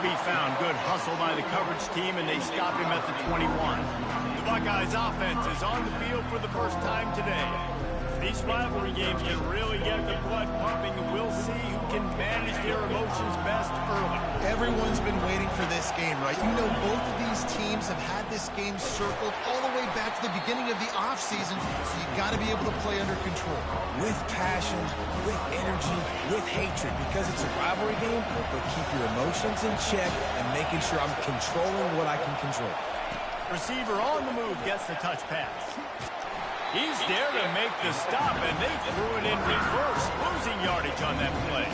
to be found. Good hustle by the coverage team, and they stop him at the 21. The Buckeyes offense is on the field for the first time today. These rivalry games can really get the blood pumping, and we'll see who can manage their emotions best early. Everyone's been waiting for this game, right? You know, both of these teams have had this game circled all the way back to the beginning of the offseason, so you got to be able to play under control. With passion, with energy, with hatred, because it's a rivalry game, but keep your emotions in check and making sure I'm controlling what I can control. Receiver on the move gets the touch pass. He's there to make the stop, and they threw it in reverse, losing yardage on that play.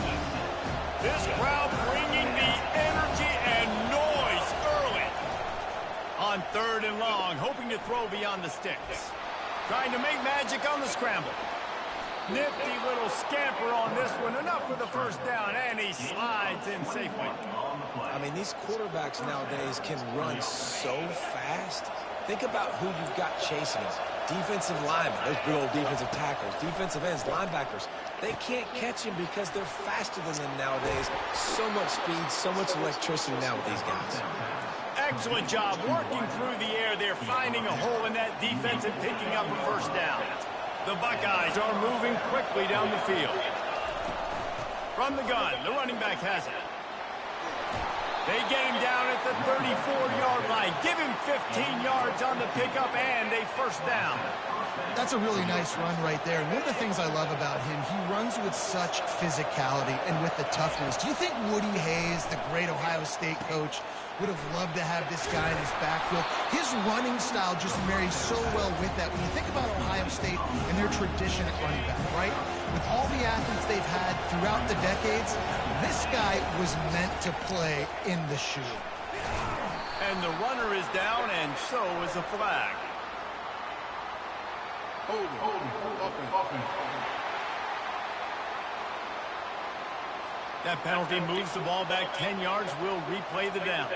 This crowd bringing the energy and noise early. On 3rd and long, hoping to throw beyond the sticks. Trying to make magic on the scramble. Nifty little scamper on this one. Enough for the first down, and he slides in safely. I mean, these quarterbacks nowadays can run so fast. Think about who you've got chasing them. Defensive linemen, those big old defensive tackles, defensive ends, linebackers. They can't catch him because they're faster than them nowadays. So much speed, so much electricity now with these guys. Excellent job working through the air. They're finding a hole in that defense and picking up a first down. The Buckeyes are moving quickly down the field. From the gun, the running back has it. They get him down at the 34-yard line. Give him 15 yards on the pickup and a first down. That's a really nice run right there. And one of the things I love about him, he runs with such physicality and with the toughness. Do you think Woody Hayes, the great Ohio State coach, would have loved to have this guy in his backfield? His running style just marries so well with that. When you think about Ohio State and their tradition at running back, right? With all the athletes they've had throughout the decades, this guy was meant to play in the shoe. And the runner is down, and so is a flag. That penalty moves the ball back 10 yards. We'll replay the down.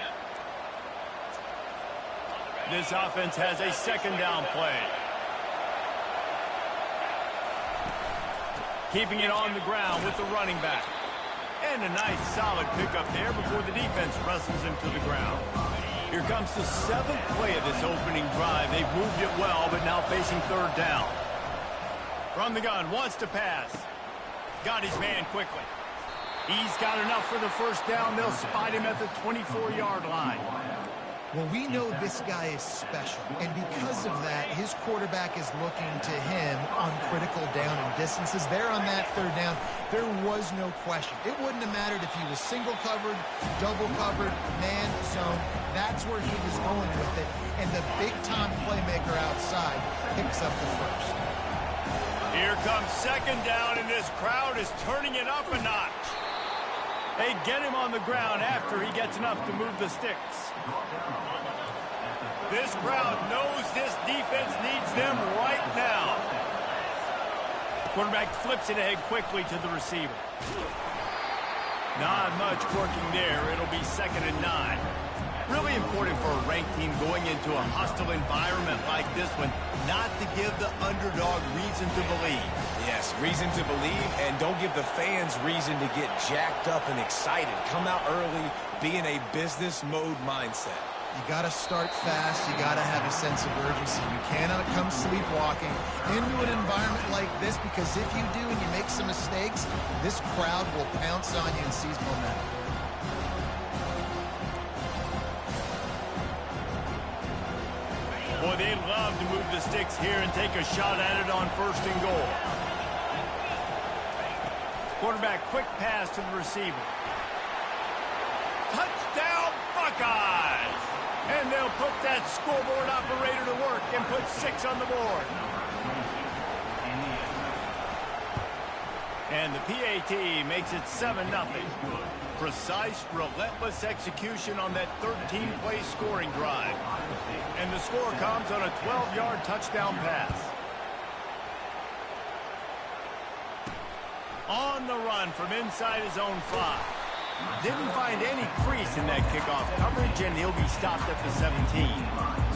This offense has a second down play. Keeping it on the ground with the running back. And a nice solid pickup there before the defense wrestles him to the ground. Here comes the 7th play of this opening drive. They've moved it well, but now facing 3rd down. From the gun, wants to pass. Got his man quickly. He's got enough for the first down. They'll spot him at the 24-yard line. Well, we know this guy is special, and because of that, his quarterback is looking to him on critical down and distances. There on that 3rd down, there was no question. It wouldn't have mattered if he was single covered, double covered, man zone. That's where he was going with it, and the big-time playmaker outside picks up the first. Here comes 2nd down, and this crowd is turning it up a notch. They get him on the ground after he gets enough to move the sticks. This crowd knows this defense needs them right now. Quarterback flips it ahead quickly to the receiver. Not much working there. It'll be 2nd and 9. Really important for a ranked team going into a hostile environment like this one, not to give the underdog reason to believe. Yes, reason to believe, and don't give the fans reason to get jacked up and excited. Come out early, be in a business mode mindset. You got to start fast. You got to have a sense of urgency. You cannot come sleepwalking into an environment like this, because if you do and you make some mistakes, this crowd will pounce on you and seize momentum. Boy, they'd love to move the sticks here and take a shot at it on 1st and goal. Quarterback, quick pass to the receiver. Touchdown, Buckeyes! And they'll put that scoreboard operator to work and put 6 on the board. And the PAT makes it 7-0. Precise, relentless execution on that 13-play scoring drive. And the score comes on a 12-yard touchdown pass. On the run from inside his own 5. Didn't find any crease in that kickoff coverage, and he'll be stopped at the 17.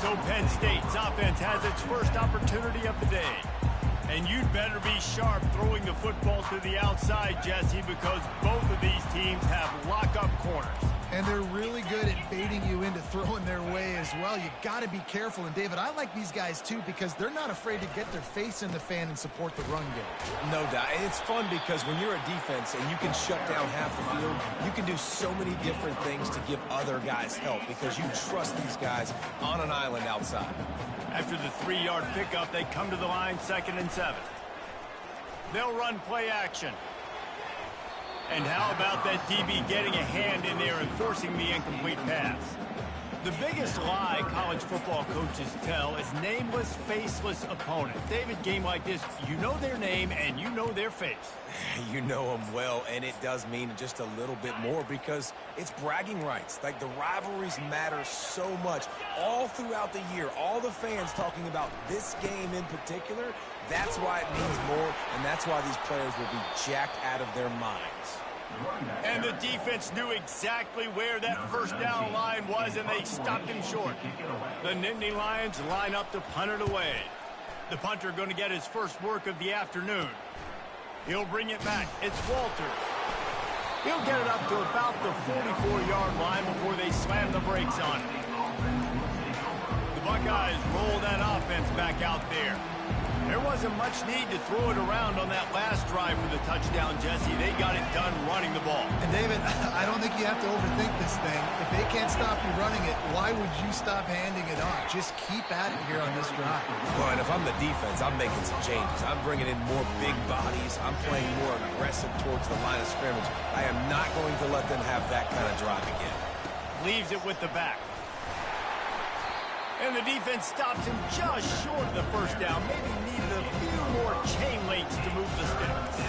So Penn State's offense has its first opportunity of the day. And you'd better be sharp throwing the football to the outside, Jesse, because both of these teams have lock-up corners. And they're really good at baiting you into throwing their way as well. You got to be careful. And, David, I like these guys, too, because they're not afraid to get their face in the fan and support the run game. No doubt. It's fun because when you're a defense and you can shut down half the field, you can do so many different things to give other guys help because you trust these guys on an island outside. After the 3-yard pickup, they come to the line 2nd and 7. They'll run play action. And how about that DB getting a hand in there and forcing the incomplete pass? The biggest lie college football coaches tell is nameless, faceless opponent. David, game like this, you know their name and you know their face. You know them well, and it does mean just a little bit more because it's bragging rights. Like, the rivalries matter so much all throughout the year. All the fans talking about this game in particular, that's why it means more, and that's why these players will be jacked out of their minds. And the defense knew exactly where that first down line was, and they stopped him short. The Nittany Lions line up to punt it away. The punter going to get his first work of the afternoon. He'll bring it back. It's Walters. He'll get it up to about the 44-yard line before they slam the brakes on it. The Buckeyes roll that offense back out there. There wasn't much need to throw it around on that last drive for the touchdown, Jesse. They got it done running the ball. And, David, I don't think you have to overthink this thing. If they can't stop you running it, why would you stop handing it off? Just keep at it here on this drive. Well, and if I'm the defense, I'm making some changes. I'm bringing in more big bodies. I'm playing more aggressive towards the line of scrimmage. I am not going to let them have that kind of drive again. Leaves it with the back. And the defense stops him just short of the first down. Maybe needed a few more chain links to move the sticks.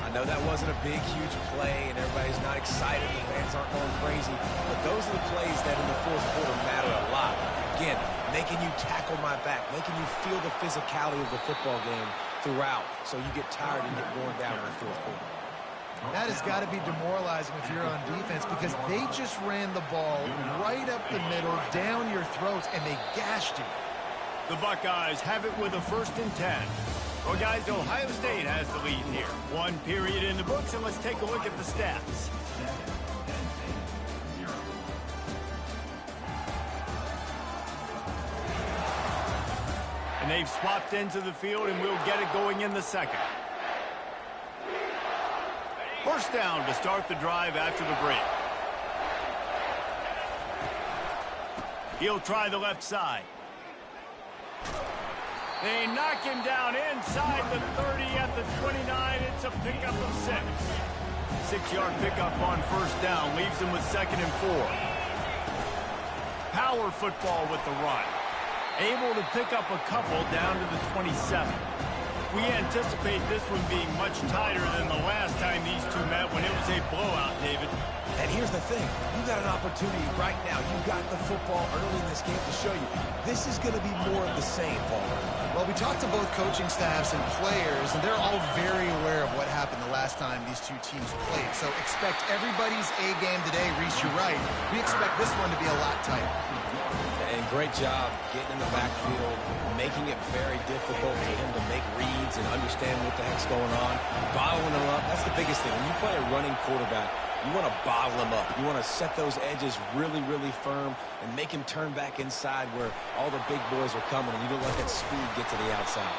I know that wasn't a big, huge play, and everybody's not excited. The fans aren't going crazy. But those are the plays that in the fourth quarter matter a lot. Again, making you tackle my back, making you feel the physicality of the football game throughout so you get tired and get worn down in the fourth quarter. That has got to be demoralizing if you're on defense because they just ran the ball right up the middle, down your throats, and they gashed you. The Buckeyes have it with a 1st and 10. Well, guys, Ohio State has the lead here. 1 period in the books, and let's take a look at the stats. And they've swapped into the field, and we'll get it going in the second. First down to start the drive after the break. He'll try the left side. They knock him down inside the 30 at the 29. It's a pickup of 6. 6-yard pickup on first down leaves him with 2nd and 4. Power football with the run. Able to pick up a couple down to the 27. We anticipate this one being much tighter than the last time these two met when it was a blowout, David. And here's the thing. You got an opportunity right now. You got the football early in this game to show you. This is going to be more of the same, Paul. Well, we talked to both coaching staffs and players, and they're all very aware of what happened the last time these two teams played. So expect everybody's A game today. Reese, you're right. We expect this one to be a lot tighter. And great job getting in the backfield, making it very difficult for him to make reads and understand what the heck's going on. Bottling him up, that's the biggest thing. When you play a running quarterback, you want to bottle him up. You want to set those edges really, really firm and make him turn back inside where all the big boys are coming, and you don't let that speed get to the outside.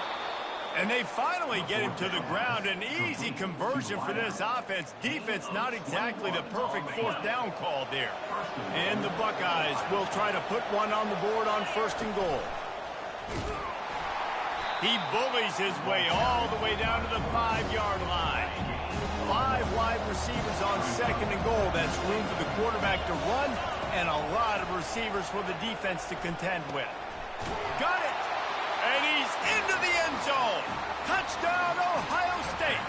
And they finally get him to the ground. An easy conversion for this offense. Defense not exactly the perfect 4th down call there. And the Buckeyes will try to put one on the board on 1st and goal. He bullies his way all the way down to the 5-yard line. 5 wide receivers on 2nd and goal. That's room for the quarterback to run and a lot of receivers for the defense to contend with. Got it! And he's into the end zone. Touchdown, Ohio State.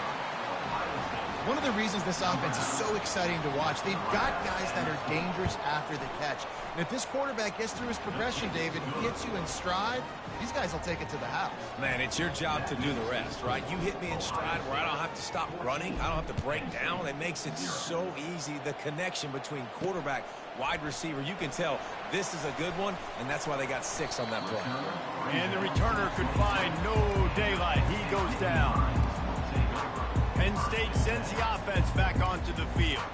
One of the reasons this offense is so exciting to watch, they've got guys that are dangerous after the catch. And if this quarterback gets through his progression, David, he gets you in stride, these guys will take it to the house. Man, it's your job to do the rest, right? You hit me in stride where I don't have to stop running. I don't have to break down. It makes it so easy, the connection between quarterback, wide receiver. You can tell this is a good one, and that's why they got 6 on that play. And the returner could find no daylight. He goes down. Penn State sends the offense back onto the field.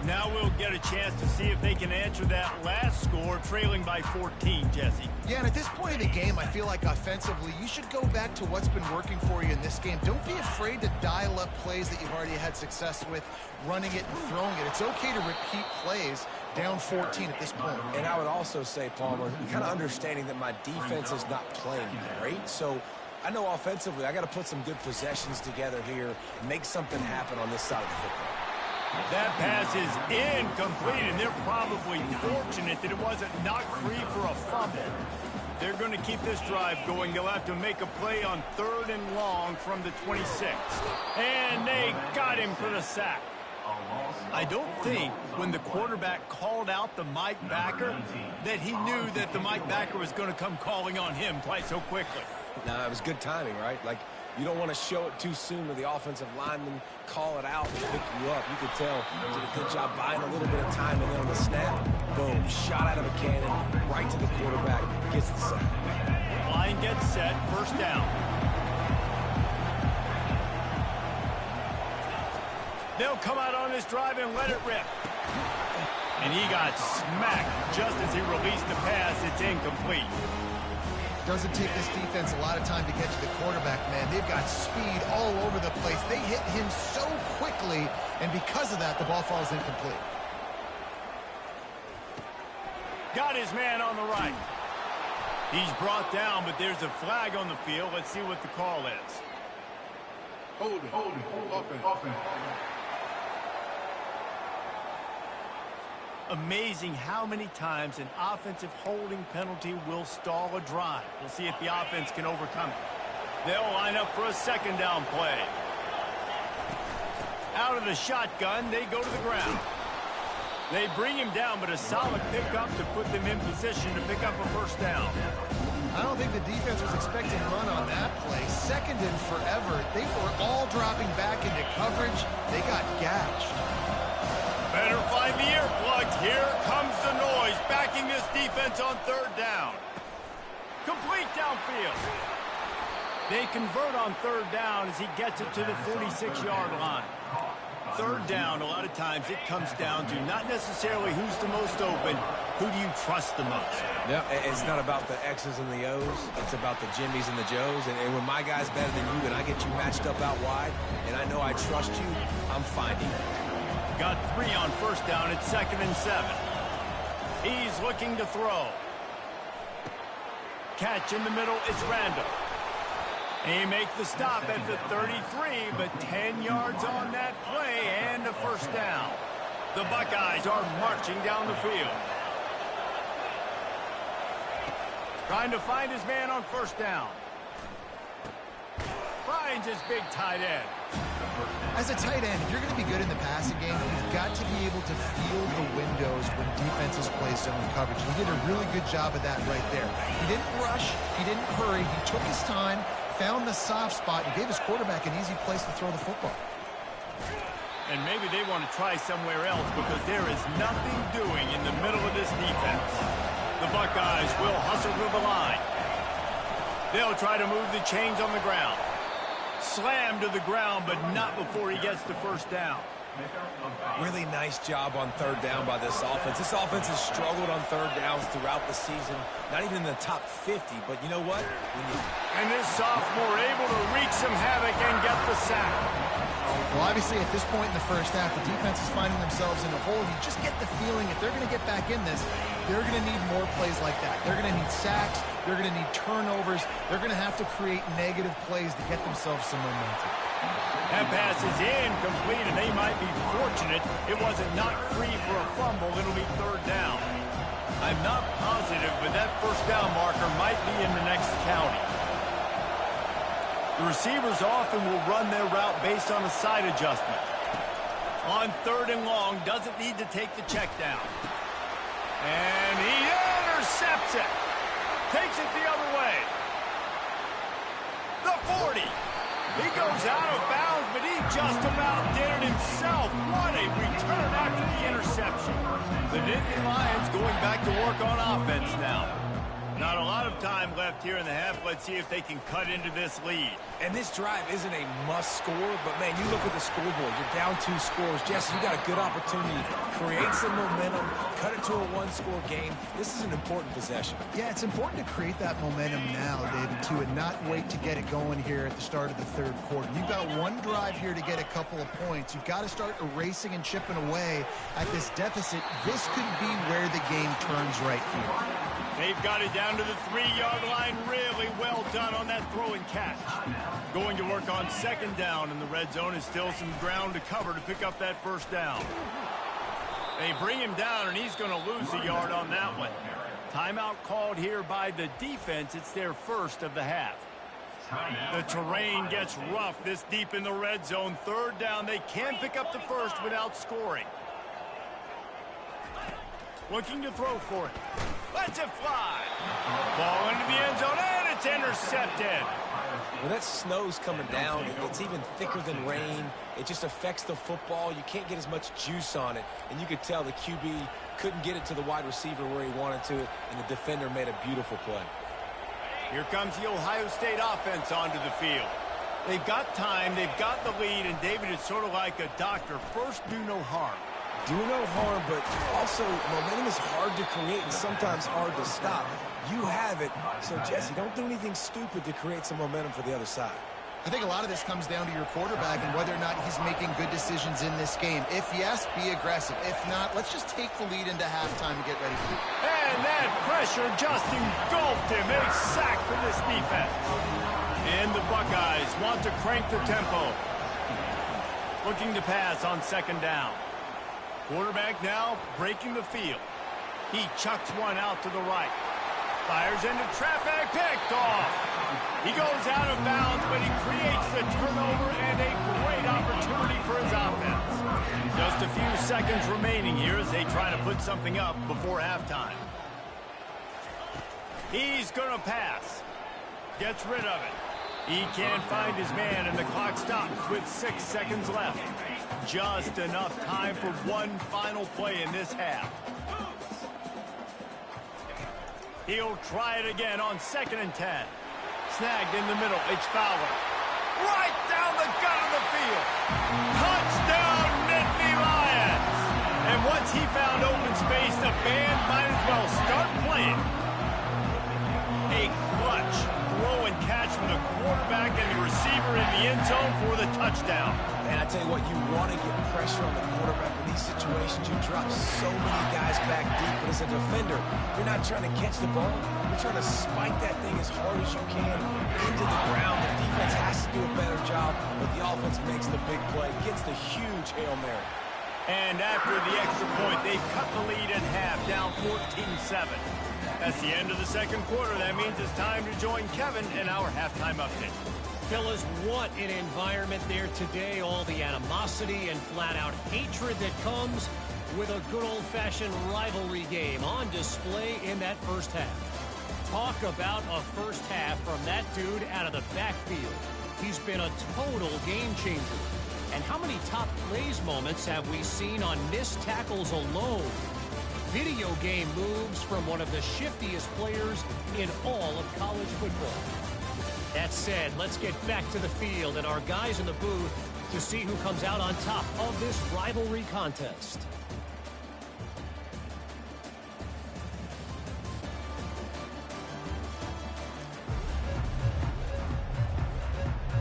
Now we'll get a chance to see if they can answer that last score, trailing by 14, Jesse. Yeah, and at this point of the game, I feel like offensively, you should go back to what's been working for you in this game. Don't be afraid to dial up plays that you've already had success with, running it and throwing it. It's okay to repeat plays down 14 at this point. And I would also say, Palmer, kind of understanding that my defense is not playing great, so I know offensively I got to put some good possessions together here, make something happen on this side of the football. That pass is incomplete, and they're probably fortunate that it wasn't knocked free for a fumble. They're going to keep this drive going. They'll have to make a play on 3rd and long from the 26. And they got him for the sack. I don't think when the quarterback called out the Mike backer that he knew that the Mike backer was going to come calling on him quite so quickly. Nah, it was good timing, right? Like, you don't want to show it too soon to the offensive lineman, call it out, and pick you up. You could tell he did a good job buying a little bit of time, and then on the snap, boom, shot out of a cannon, right to the quarterback, gets the sack. Line gets set, 1st down. They'll come out on this drive and let it rip. And he got smacked just as he released the pass. It's incomplete. Doesn't take this defense a lot of time to get to the quarterback, man. They've got speed all over the place. They hit him so quickly, and because of that, the ball falls incomplete. Got his man on the right. He's brought down, but there's a flag on the field. Let's see what the call is. Hold it, offense. Amazing how many times an offensive holding penalty will stall a drive. We'll see if the offense can overcome it. They'll line up for a 2nd down play. Out of the shotgun, they go to the ground. They bring him down, but a solid pickup to put them in position to pick up a 1st down. I don't think the defense was expecting a run on that play. 2nd and forever. They were all dropping back into coverage. They got gashed. Better find the earplugs. Here comes the noise, backing this defense on 3rd down. Complete downfield. They convert on 3rd down as he gets it to the 46-yard line. 3rd down, a lot of times it comes down to not necessarily who's the most open, who do you trust the most? Yeah, it's not about the X's and the O's. It's about the Jimmies and the Joes. And when my guy's better than you and I get you matched up out wide, and I know I trust you, I'm finding you. Got 3 on 1st down. It's 2nd and 7. He's looking to throw. Catch in the middle. It's Randall. He makes the stop at the 33, but 10 yards on that play and a 1st down. The Buckeyes are marching down the field. Trying to find his man on 1st down. Finds his big tight end. As a tight end, if you're going to be good in the passing game, you've got to be able to feel the windows when defenses play zone coverage. He did a really good job of that right there. He didn't rush. He didn't hurry. He took his time, found the soft spot, and gave his quarterback an easy place to throw the football. And maybe they want to try somewhere else because there is nothing doing in the middle of this defense. The Buckeyes will hustle to the line. They'll try to move the chains on the ground. Slam to the ground, but not before he gets to 1st down. Really nice job on 3rd down by this offense. This offense has struggled on 3rd downs throughout the season. Not even in the top 50, but you know what? And this sophomore able to wreak some havoc and get the sack. Well, obviously, at this point in the 1st half, the defense is finding themselves in a hole. You just get the feeling if they're going to get back in this, they're going to need more plays like that. They're going to need sacks. They're going to need turnovers. They're going to have to create negative plays to get themselves some momentum. That pass is incomplete, and they might be fortunate it wasn't knocked free for a fumble. It'll be 3rd down. I'm not positive, but that 1st down marker might be in the next county. The receivers often will run their route based on a side adjustment. On 3rd and long, doesn't need to take the check down. And he intercepts it. Takes it the other way. The 40. He goes out of bounds, but he just about did it himself. What a return after the interception. The Nittany Lions going back to work on offense now. Not a lot of time left here in the half. Let's see if they can cut into this lead. And this drive isn't a must score, but, man, you look at the scoreboard. You're down 2 scores. Jesse, you got a good opportunity to create some momentum, cut it to a 1-score game. This is an important possession. Yeah, it's important to create that momentum now, David, too, and not wait to get it going here at the start of the third quarter. You've got one drive here to get a couple of points. You've got to start erasing and chipping away at this deficit. This could be where the game turns right here. They've got it down to the 3-yard line. Really well done on that throw and catch. Going to work on second down, and the red zone is still some ground to cover to pick up that first down. They bring him down, and he's going to lose a yard on that one. Timeout called here by the defense. It's their first of the half. The terrain gets rough this deep in the red zone. Third down. They can pick up the first without scoring. Looking to throw for it. Lets it fly. Ball into the end zone, and it's intercepted. When that snow's coming down, it's even thicker than rain. It just affects the football. You can't get as much juice on it. And you could tell the QB couldn't get it to the wide receiver where he wanted to, and the defender made a beautiful play. Here comes the Ohio State offense onto the field. They've got time, they've got the lead, and David is sort of like a doctor. First, do no harm. Do no harm, but also momentum is hard to create and sometimes hard to stop. You have it, so Jesse, don't do anything stupid to create some momentum for the other side. I think a lot of this comes down to your quarterback and whether or not he's making good decisions in this game. If yes, be aggressive. If not, let's just take the lead into halftime and get ready for it. And that pressure just engulfed him. A sack for this defense. And the Buckeyes want to crank the tempo. Looking to pass on second down. Quarterback now breaking the field. He chucks one out to the right. Fires into traffic, picked off. He goes out of bounds, but he creates the turnover and a great opportunity for his offense. Just a few seconds remaining here as they try to put something up before halftime. He's going to pass. Gets rid of it. He can't find his man, and the clock stops with 6 seconds left. Just enough time for one final play in this half. He'll try it again on 2nd and 10. Snagged in the middle. It's Fowler. Right down the gut of the field. Touchdown, Nittany Lions. And once he found open space, the band might as well start playing. A clutch throw and catch from the quarterback and the receiver in the end zone for the touchdown. And I tell you what, you want to get pressure on the quarterback in these situations. You drop so many guys back deep, but as a defender, you're not trying to catch the ball. You're trying to spike that thing as hard as you can into the ground. The defense has to do a better job, but the offense makes the big play, gets the huge Hail Mary. And after the extra point, they've cut the lead in half, down 14-7. That's the end of the second quarter. That means it's time to join Kevin in our halftime update. Fellas, what an environment there today. All the animosity and flat-out hatred that comes with a good old-fashioned rivalry game on display in that first half. Talk about a first half from that dude out of the backfield. He's been a total game changer. And how many top plays moments have we seen on missed tackles alone? Video game moves from one of the shiftiest players in all of college football. That said, let's get back to the field and our guys in the booth to see who comes out on top of this rivalry contest.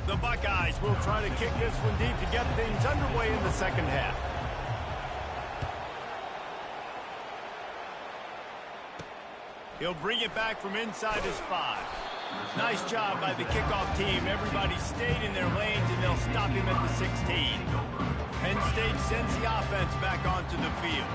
The Buckeyes will try to kick this one deep to get things underway in the second half. He'll bring it back from inside his 5. Nice job by the kickoff team. Everybody stayed in their lanes, and they'll stop him at the 16. Penn State sends the offense back onto the field.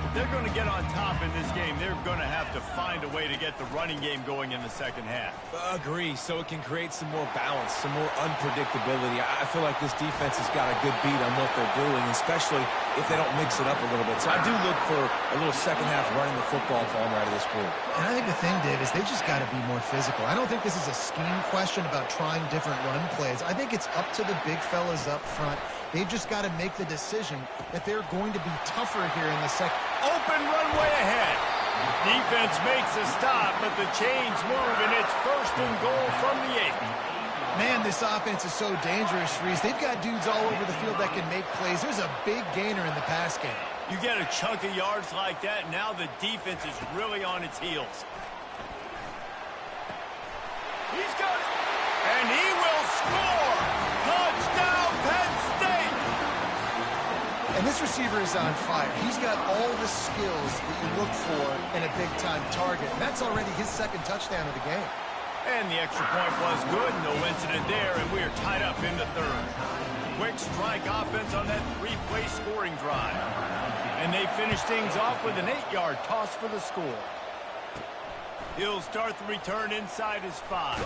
If they're going to get on top in this game, they're going to have to find a way to get the running game going in the second half. Agree, so it can create some more balance, some more unpredictability. I feel like this defense has got a good beat on what they're doing, especially if they don't mix it up a little bit. So I do look for a little second half running the football for them right at this point. And I think the thing, Dave, is they just got to be more physical. I don't think this is a scheme question about trying different run plays. I think it's up to the big fellas up front. They've just got to make the decision that they're going to be tougher here in the second. Open runway ahead. Defense makes a stop, but the chains move, and it's 1st and goal from the 8. Man, this offense is so dangerous, Reese. They've got dudes all over the field that can make plays. There's a big gainer in the pass game. You get a chunk of yards like that, and now the defense is really on its heels. He's got it. And he will score. Touchdown, Penn State. And this receiver is on fire. He's got all the skills that you look for in a big-time target. And that's already his 2nd touchdown of the game. And the extra point was good. No incident there, and we are tied up in the 3rd. Quick strike offense on that 3-play scoring drive. And they finish things off with an 8-yard toss for the score. He'll start the return inside his 5.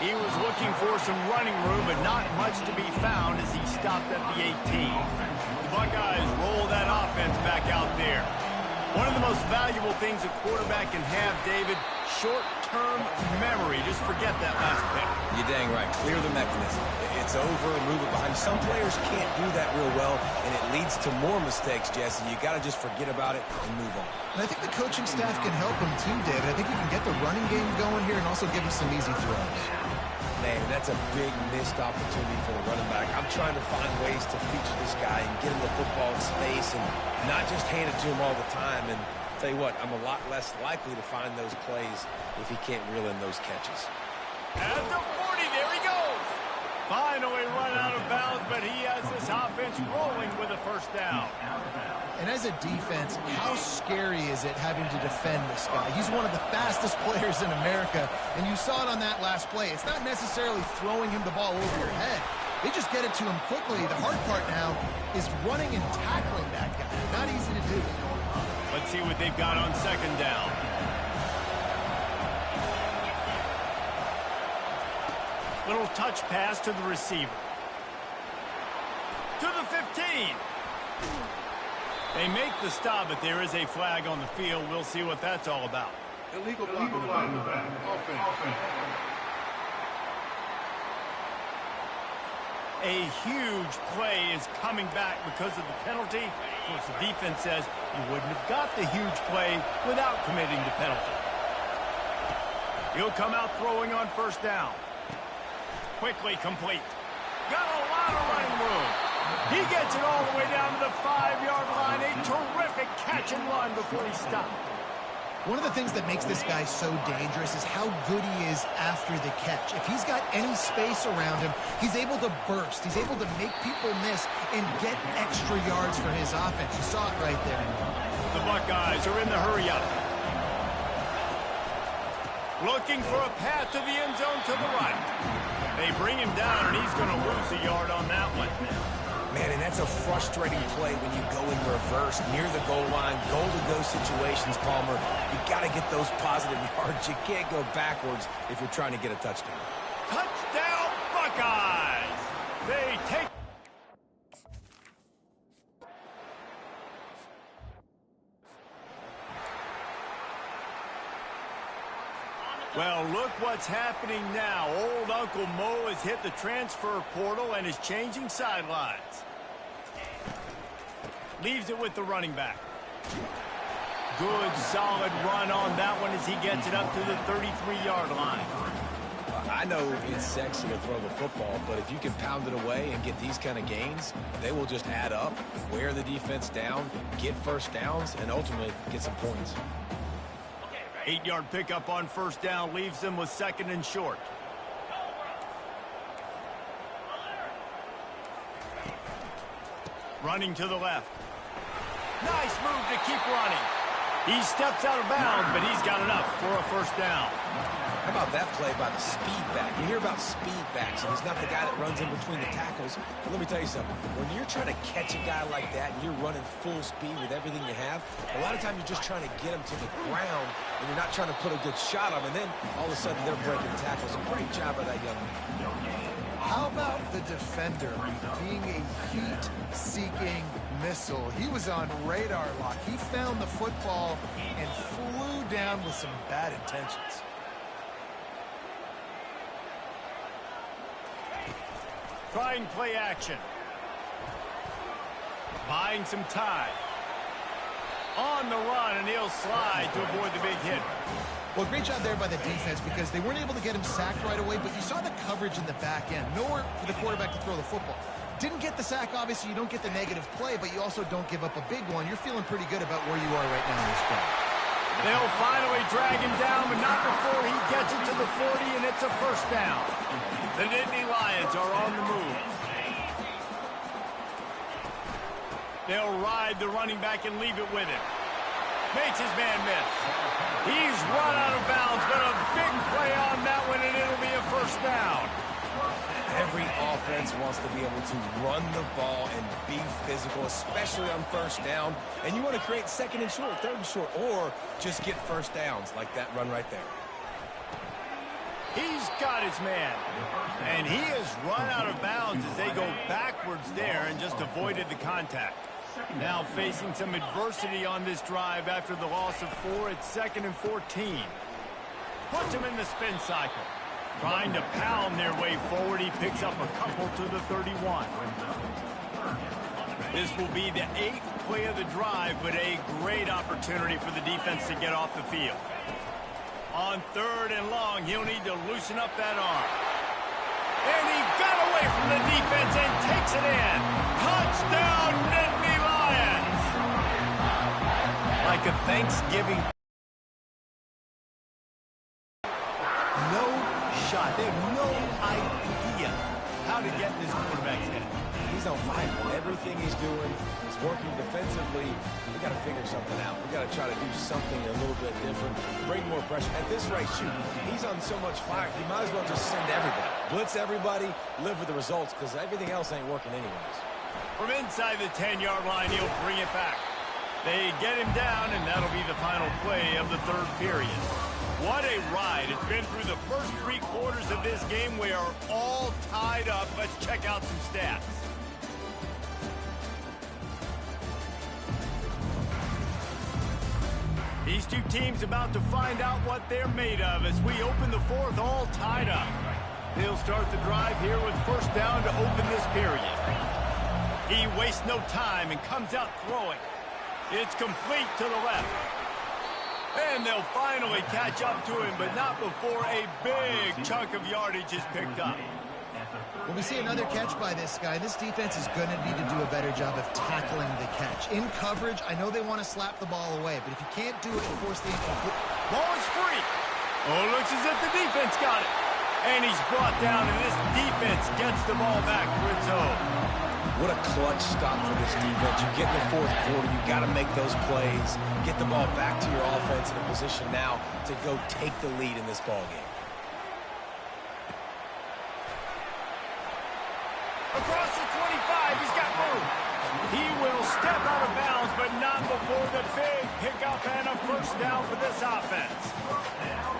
He was looking for some running room, but not much to be found as he stopped at the 18. The Buckeyes roll that offense back out there. One of the most valuable things a quarterback can have, David, short-term memory. Just forget that last pick. You're dang right. Clear the mechanism. It's over and move it behind. Some players can't do that real well, and it leads to more mistakes, Jesse. You got to just forget about it and move on. And I think the coaching staff can help him too, David. I think he can get the running game going here and also give him some easy throws. Man, that's a big missed opportunity for the running back. I'm trying to find ways to feature this guy and get him the football in space and not just hand it to him all the time. And I'll tell you what, I'm a lot less likely to find those plays if he can't reel in those catches. At the 40, there he goes. Finally run out of bounds, but he has this offense rolling with a 1st down. And as a defense, how scary is it having to defend this guy? He's one of the fastest players in America, and you saw it on that last play. It's not necessarily throwing him the ball over your head. They just get it to him quickly. The hard part now is running and tackling that guy. Not easy to do. Let's see what they've got on 2nd down. Little touch pass to the receiver. To the 15. They make the stop, but there is a flag on the field. We'll see what that's all about. Illegal block in the back. Offense. A huge play is coming back because of the penalty. Of course, the defense says you wouldn't have got the huge play without committing the penalty. He'll come out throwing on 1st down. Quickly complete. Got a lot of running room. He gets it all the way down to the 5-yard line. A terrific catch and run before he stopped. One of the things that makes this guy so dangerous is how good he is after the catch. If he's got any space around him, he's able to burst. He's able to make people miss and get extra yards for his offense. You saw it right there. The Buckeyes are in the hurry-up. Looking for a path to the end zone to the right. They bring him down, and he's going to lose a yard on that one. Man, and that's a frustrating play when you go in reverse near the goal line, goal-to-go situations, Palmer. You got to get those positive yards. You can't go backwards if you're trying to get a touchdown. Touchdown, Buckeyes! They take... Well, look what's happening now. Old Uncle Mo has hit the transfer portal and is changing sidelines. Leaves it with the running back. Good, solid run on that one as he gets it up to the 33-yard line. I know it's sexy to throw the football, but if you can pound it away and get these kind of gains, they will just add up, wear the defense down, get 1st downs, and ultimately get some points. 8-yard pickup on 1st down leaves them with 2nd and short. Running to the left. Nice move to keep running. He steps out of bounds, but he's got enough for a 1st down. How about that play by the speed back? You hear about speed backs, and he's not the guy that runs in between the tackles. But let me tell you something. When you're trying to catch a guy like that and you're running full speed with everything you have, a lot of times you're just trying to get him to the ground, and you're not trying to put a good shot on him, and then all of a sudden they're breaking tackles. A great job by that young man. How about the defender being a heat-seeking missile? He was on radar lock. He found the football and flew down with some bad intentions. Trying play action. Buying some time. On the run, and he'll slide to avoid the big hit. Well, great job there by the defense because they weren't able to get him sacked right away, but you saw the coverage in the back end. Nowhere for the quarterback to throw the football. Didn't get the sack, obviously. You don't get the negative play, but you also don't give up a big one. You're feeling pretty good about where you are right now in this drive. They'll finally drag him down, but not before he gets it to the 40, and it's a first down. The Nittany Lions are on the move. They'll ride the running back and leave it with him. Makes his man miss. He's run out of bounds, but a big play on that one, and it'll be a first down. Every offense wants to be able to run the ball and be physical, especially on first down. And you want to create second and short, third and short, or just get first downs like that run right there. He's got his man. And he has run out of bounds as they go backwards there and just avoided the contact. Now facing some adversity on this drive after the loss of 4 at 2nd and 14. Puts him in the spin cycle. Trying to pound their way forward. He picks up a couple to the 31. This will be the 8th play of the drive, but a great opportunity for the defense to get off the field. On 3rd and long, he'll need to loosen up that arm. And he got away from the defense and takes it in. Touchdown, Nittany Lions! Like a Thanksgiving. No shot. They have no idea how to get this quarterback's head. He's on fire. Everything he's doing is working defensively. We got to figure something out. We got to try to do something a little bit different. Bring more pressure. At this rate, shoot, he's on so much fire. You might as well just send everybody. Blitz everybody. Live with the results because everything else ain't working anyways. From inside the 10-yard line, he'll bring it back. They get him down, and that'll be the final play of the 3rd period. What a ride. It's been through the first 3 quarters of this game. We are all tied up. Let's check out some stats. These two teams about to find out what they're made of as we open the 4th all tied up. They'll start the drive here with first down to open this period. He wastes no time and comes out throwing. It's complete to the left. And they'll finally catch up to him, but not before a big chunk of yardage is picked up. When we see another catch by this guy, this defense is going to need to do a better job of tackling the catch. In coverage, I know they want to slap the ball away, but if you can't do it and force the incomplete. Ball is free. Oh, looks as if the defense got it. And he's brought down, and this defense gets the ball back for its own. What a clutch stop for this defense. You get in the 4th quarter, you got to make those plays. Get the ball back to your offense in a position now to go take the lead in this ball game. Across the 25, he's got room. He will step out of bounds, but not before the big pickup and a first down for this offense.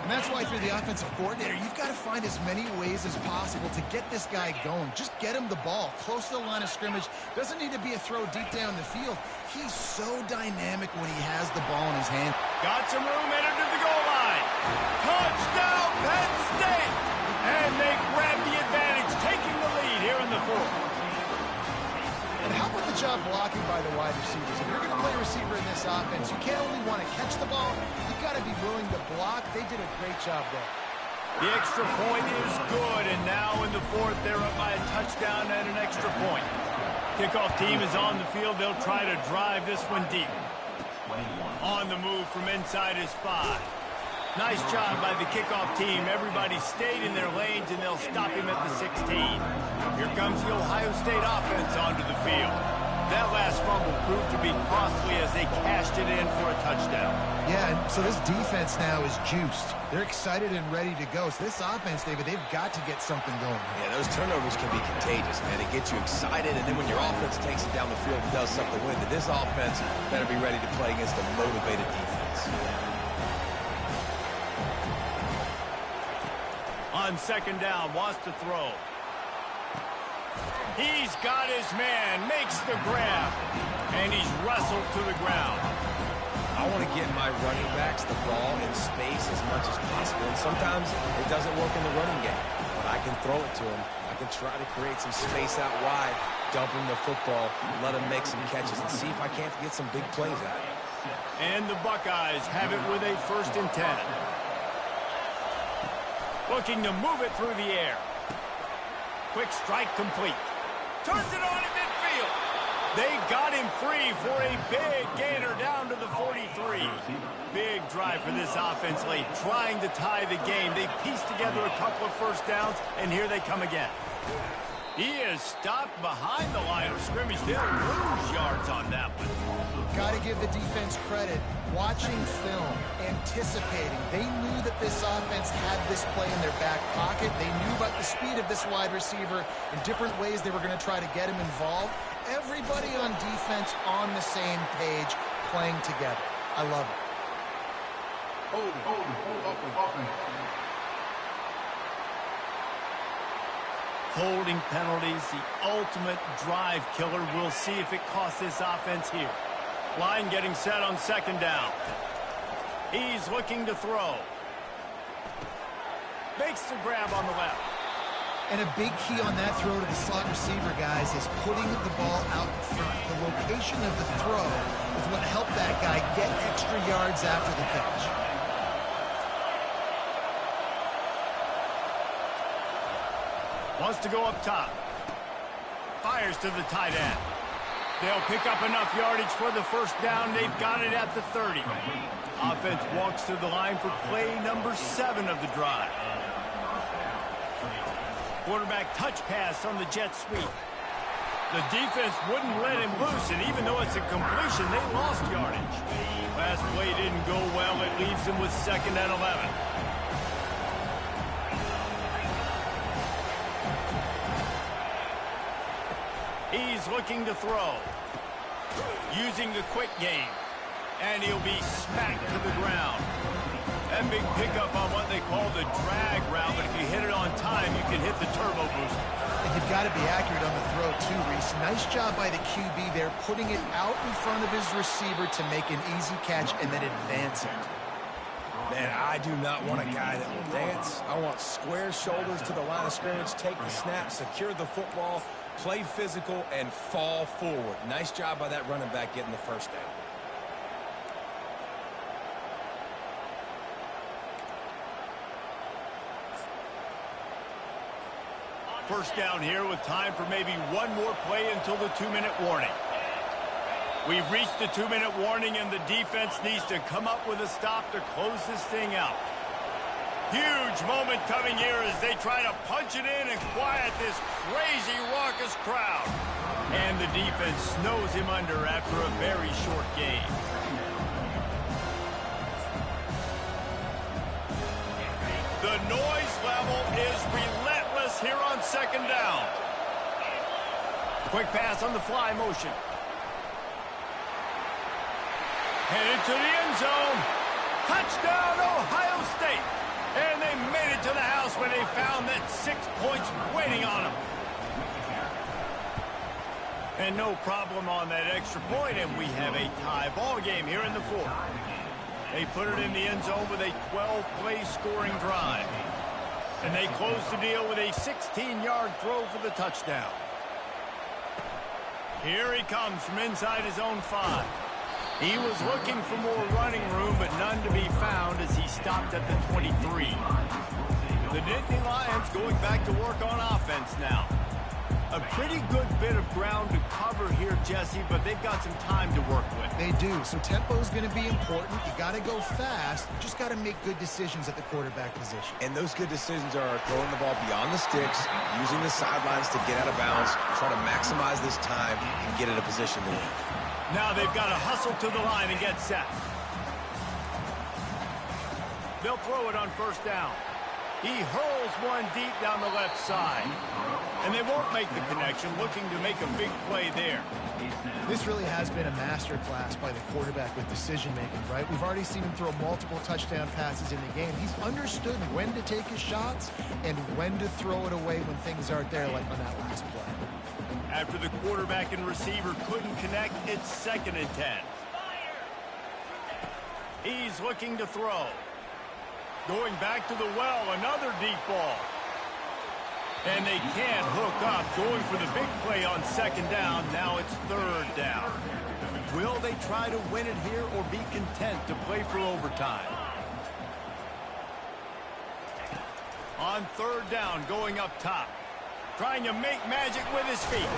And that's why, if you're the offensive coordinator, you've got to find as many ways as possible to get this guy going. Just get him the ball close to the line of scrimmage. Doesn't need to be a throw deep down the field. He's so dynamic when he has the ball in his hand. Got some room, entered to the goal line. Touchdown, Penn State! And they grab the advantage, taking the lead here in the 4th. And how about the job blocking by the wide receivers? If you're going to play receiver in this offense, you can't only want to catch the ball, you've got to be willing to block. They did a great job there. The extra point is good, and now in the 4th, they're up by a touchdown and an extra point. Kickoff team is on the field. They'll try to drive this one deep. On the move from inside is 5. Nice job by the kickoff team. Everybody stayed in their lanes, and they'll stop him at the 16. Here comes the Ohio State offense onto the field. That last fumble proved to be costly as they cashed it in for a touchdown. Yeah, and so this defense now is juiced. They're excited and ready to go. So this offense, David, they've got to get something going. Yeah, those turnovers can be contagious, man. It gets you excited, and then when your offense takes it down the field and does something with it, this offense better be ready to play against a motivated defense. On 2nd down, wants to throw. He's got his man, makes the grab, and he's wrestled to the ground. I want to get my running backs the ball in space as much as possible, and sometimes it doesn't work in the running game, but I can throw it to him. I can try to create some space out wide, dump him the football, let him make some catches, and see if I can't get some big plays out of it. And the Buckeyes have it with a 1st and 10. Looking to move it through the air. Quick strike complete. Turns it on in midfield. They got him free for a big gainer down to the 43. Big drive for this offense late, trying to tie the game. They pieced together a couple of 1st downs, and here they come again. He is stopped behind the line of scrimmage. They'll lose yards on that one. Got to give the defense credit. Watching film, anticipating. They knew that this offense had this play in their back pocket. They knew about the speed of this wide receiver in different ways they were going to try to get him involved. Everybody on defense on the same page, playing together. I love it. Holding penalties, the ultimate drive killer. We'll see if it costs this offense here. Line getting set on 2nd down. He's looking to throw. Makes the grab on the left. And a big key on that throw to the slot receiver, guys, is putting the ball out in front. The location of the throw is what helped that guy get extra yards after the catch. Wants to go up top. Fires to the tight end. They'll pick up enough yardage for the 1st down. They've got it at the 30. Offense walks to the line for play number 7 of the drive. Quarterback touch pass on the jet sweep. The defense wouldn't let him loose, and even though it's a completion, they lost yardage. Last play didn't go well. It leaves them with 2nd and 11. He's looking to throw. Using the quick game. And he'll be smacked to the ground. That big pickup on what they call the drag route, but if you hit it on time, you can hit the turbo booster. And you've got to be accurate on the throw, too, Reese. Nice job by the QB there, putting it out in front of his receiver to make an easy catch and then advance it. Man, I do not want a guy that will dance. I want square shoulders to the line of scrimmage, take the snap, secure the football, play physical, and fall forward. Nice job by that running back getting the 1st down. 1st down here with time for maybe one more play until the 2-minute warning. We've reached the 2-minute warning, and the defense needs to come up with a stop to close this thing out. Huge moment coming here as they try to punch it in and quiet this crazy, raucous crowd. And the defense snows him under after a very short game. The noise level is relentless here on 2nd down. Quick pass on the fly motion. Headed to the end zone. Touchdown, Ohio State. And they made it to the house when they found that 6 points waiting on them. And no problem on that extra point, and we have a tie ball game here in the 4th. They put it in the end zone with a 12-play scoring drive. And they close the deal with a 16-yard throw for the touchdown. Here he comes from inside his own 5. He was looking for more running room, but none to be found as he stopped at the 23. The Nittany Lions going back to work on offense now. A pretty good bit of ground to cover here, Jesse, but they've got some time to work with. They do, so tempo is going to be important. You got to go fast. You just got to make good decisions at the quarterback position. And those good decisions are throwing the ball beyond the sticks, using the sidelines to get out of bounds, trying to maximize this time and get in a position to win. Now they've got to hustle to the line and get set. They'll throw it on 1st down. He hurls one deep down the left side. And they won't make the connection, looking to make a big play there. This really has been a master class by the quarterback with decision-making, right? We've already seen him throw multiple touchdown passes in the game. He's understood when to take his shots and when to throw it away when things aren't there, like on that last play. After the quarterback and receiver couldn't connect, it's 2nd and 10. He's looking to throw. Going back to the well, another deep ball. And they can't hook up. Going for the big play on 2nd down. Now it's 3rd down. Will they try to win it here or be content to play for overtime? On third down, going up top. Trying to make magic with his feet.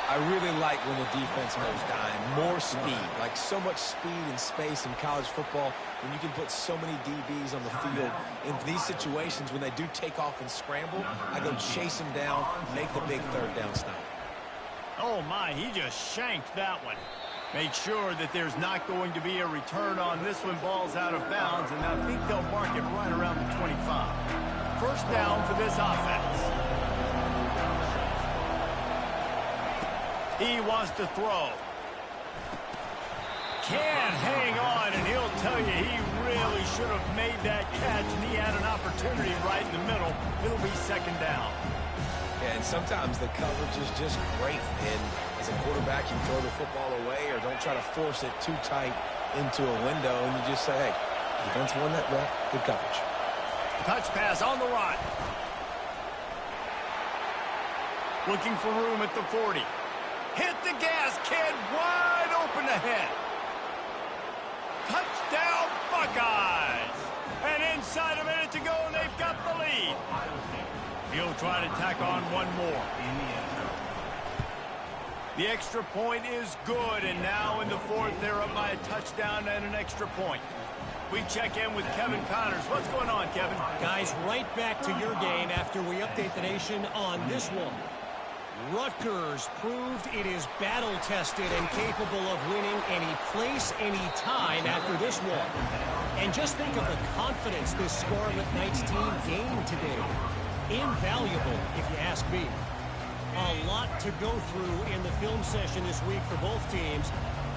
I really like when the defense knows dime. More speed, like so much speed and space in college football when you can put so many DBs on the field. In these situations, when they do take off and scramble, I go chase them down, make the big third down stop. Oh, my, he just shanked that one. Make sure that there's not going to be a return on this one. Ball's out of bounds, and I think they'll mark it right around the 25. First down for this offense. He wants to throw. Can't hang on, and he'll tell you he really should have made that catch, and he had an opportunity right in the middle. It'll be second down. Yeah, and sometimes the coverage is just great. And as a quarterback, you throw the football away or don't try to force it too tight into a window, and you just say, hey, defense won that rep. Good coverage. Touch pass on the run. Looking for room at the 40. Hit the gas, kid. Wide open ahead. Touchdown, Buckeyes. And inside a minute to go, and they've got the lead. He'll try to tack on one more. The extra point is good, and now in the fourth, they're up by a touchdown and an extra point. We check in with Kevin Connors. What's going on, Kevin? Guys, right back to your game after we update the nation on this one. Rutgers proved it is battle-tested and capable of winning any place, any time after this one. And just think of the confidence this Scarlet Knights team gained today. Invaluable, if you ask me. A lot to go through in the film session this week for both teams.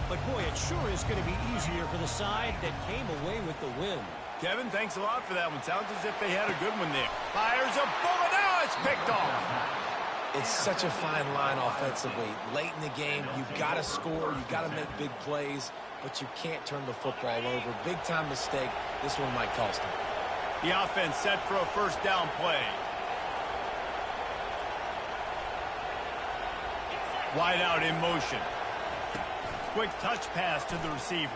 But, boy, it sure is going to be easier for the side that came away with the win. Kevin, thanks a lot for that one. Sounds as if they had a good one there. Fires a bullet. Now it's picked off. It's such a fine line offensively. Late in the game, you've got to score, you've got to make big plays, but you can't turn the football over. Big-time mistake. This one might cost them. The offense set for a first down play. Wide out in motion. Quick touch pass to the receiver.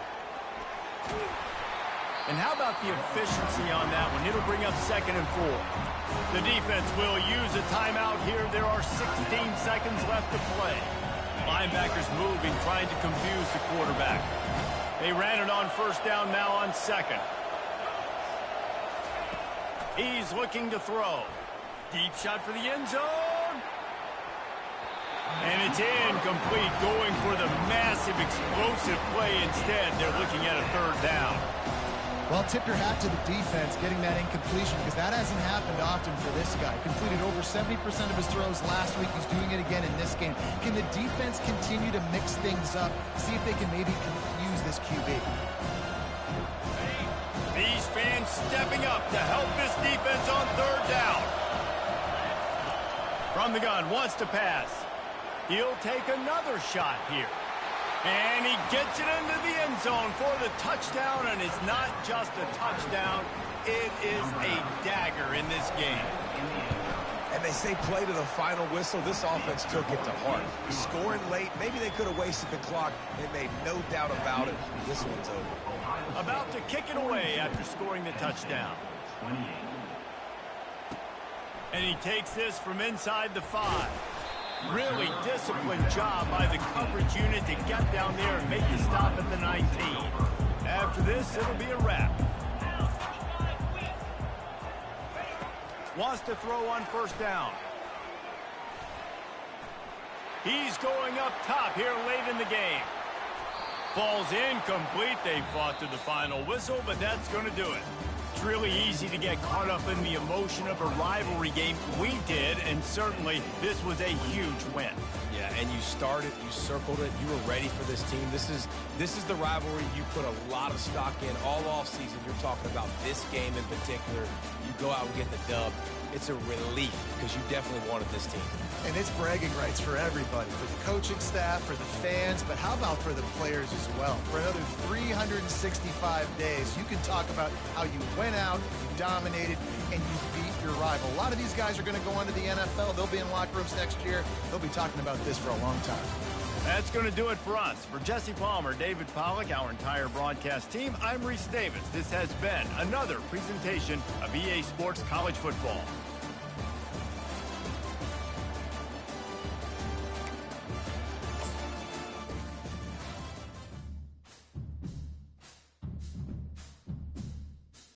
And how about the efficiency on that one? It'll bring up 2nd and 4. The defense will use a timeout here. There are 16 seconds left to play. Linebackers moving, trying to confuse the quarterback. They ran it on first down, now on 2nd. He's looking to throw. Deep shot for the end zone. And it's incomplete, going for the massive explosive play instead. They're looking at a third down. Well, tip your hat to the defense getting that incompletion, because that hasn't happened often for this guy. Completed over 70% of his throws last week. He's doing it again in this game. Can the defense continue to mix things up, see if they can maybe confuse this QB? These fans stepping up to help this defense on third down. From the gun, wants to pass. He'll take another shot here. And he gets it into the end zone for the touchdown, and it's not just a touchdown, it is a dagger in this game. And they say play to the final whistle. This offense took it to heart. Scoring late, maybe they could have wasted the clock. They made no doubt about it. This one's over. About to kick it away after scoring the touchdown. And he takes this from inside the 5. Really disciplined job by the coverage unit to get down there and make the stop at the 19. After this, it'll be a wrap. Wants to throw on first down. He's going up top here late in the game. Ball's incomplete. They fought to the final whistle, but that's going to do it. It's really easy to get caught up in the emotion of a rivalry game. We did, and certainly this was a huge win. Yeah, and you started, you circled it, you were ready for this team. This is the rivalry you put a lot of stock in all offseason. You're talking about this game in particular. You go out and get the dub. It's a relief because you definitely wanted this team. And it's bragging rights for everybody, for the coaching staff, for the fans, but how about for the players as well? For another 365 days, you can talk about how you went out, you dominated, and you beat your rival. A lot of these guys are going to go on to the NFL. They'll be in locker rooms next year. They'll be talking about this for a long time. That's going to do it for us. For Jesse Palmer, David Pollack, our entire broadcast team, I'm Reese Davis. This has been another presentation of EA Sports College Football.